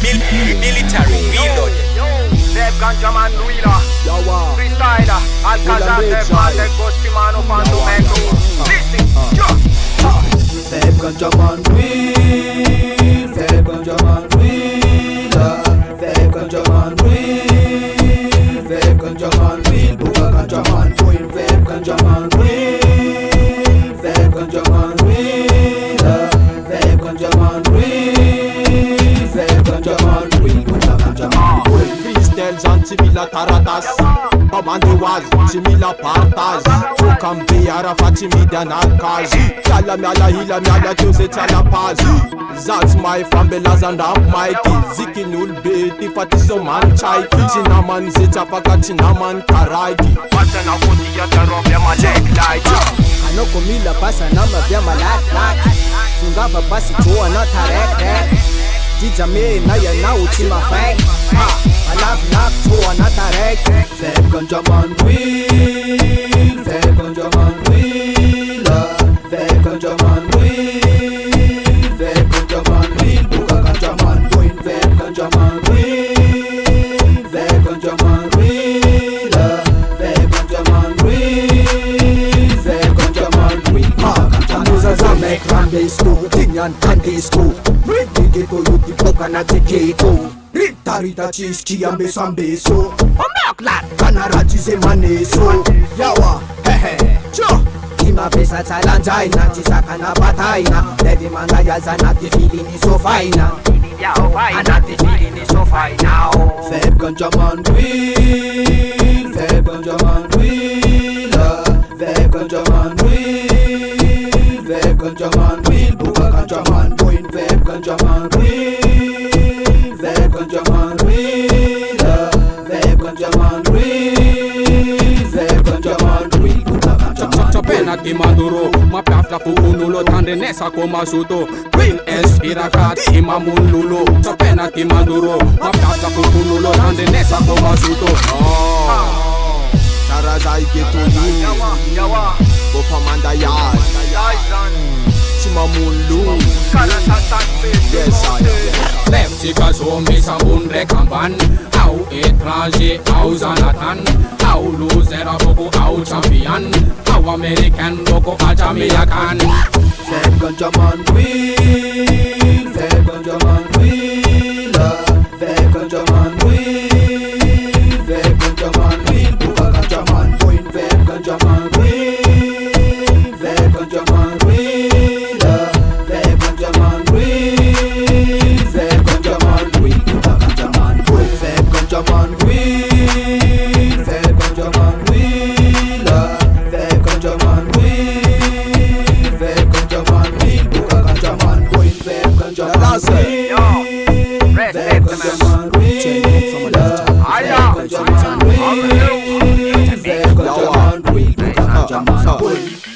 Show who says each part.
Speaker 1: Military reload.
Speaker 2: Deb Ganjaman Luila Freestyler Alcazar Deb Mandek Gostimano Pantomeko Listen,
Speaker 3: Deb Ganjaman Luila Deb Ganjaman Luila Deb Ganjaman Luila Deb Ganjaman Luila Buka Ganjaman Luila Deb Ganjaman Luila Deb Ganjaman Luila Deb Ganjaman Luila Deb Ganjaman Luila Buka Ganjaman Luila
Speaker 4: Freestyles anti-mila taratas Commando was anti-mila partas Tukambi arafati midan alkaz Yala miala hila miala kyose tala pazi That's my fambelas and up Mikey Ziki nul beti fati so man chaiki Chinaman zeta paka chinaman karaiki
Speaker 2: Pasa na kuti ya taro vya malek like
Speaker 3: Anoko mila pasa nama vya malak Tungava basi chua na tarek Dijame na ya na uchima fake Alak lak chua na tarek Deb Ganjaman Luila Deb Ganjaman Luila Deb Ganjaman Luila Deb Ganjaman Luila Buka Ganjaman Luila Deb Ganjaman Luila Deb Ganjaman Luila Deb Ganjaman Luila Deb Ganjaman Luila Amuza zamek rambesko Tinyan kandesko Ritike to yuti poka na tikeko Rita chiski ambe sambeso Omeklat kanaraji se maneso Yawa hehe Cho Kima pesa talanjaina Chisaka na bataina Devi manda yazana Ti feeling is so fine Anati feeling is so fine now Deb Ganjaman Luila Deb Ganjaman Luila Deb Ganjaman Luila Deb Ganjaman Luila Buka Ganjaman Luila Deb Ganjaman Luila Deb Ganjaman Luila Deb Ganjaman Luila Deb Ganjaman Luila Buka Ganjaman
Speaker 4: Chopena ki maduro Mapafla kukunulo Tande nesa koma suto Queen Espirakat Imamun lulo Chopena ki maduro Mapafla kukunulo Tande nesa koma suto Tarazai geto yin
Speaker 2: Yawa
Speaker 4: Bopamanda yad Chimamun lu Yes I am Lefti kaso misabun rekamban Au étranger, au zanatan Au loser boko, au champion Au American boko, au Jamaican
Speaker 3: Deb Ganjaman Luila Deb Ganjaman Luila Deb Ganjaman Luila Deb Ganjaman Luila Buka Ganjaman Luila Deb Ganjaman Luila Deb Ganjaman Luila Deb Ganjaman Luila Deb Ganjaman Luila Buka Ganjaman Luila Deb Ganjaman Luila Deb Ganjaman Luila Deb Ganjaman Luila Deb Ganjaman Luila Buka Ganjaman Luila Deb Ganjaman Luila Deb Ganjaman Luila
Speaker 2: Aya
Speaker 3: Deb Ganjaman Luila Deb Ganjaman Luila Buka Ganjaman Luila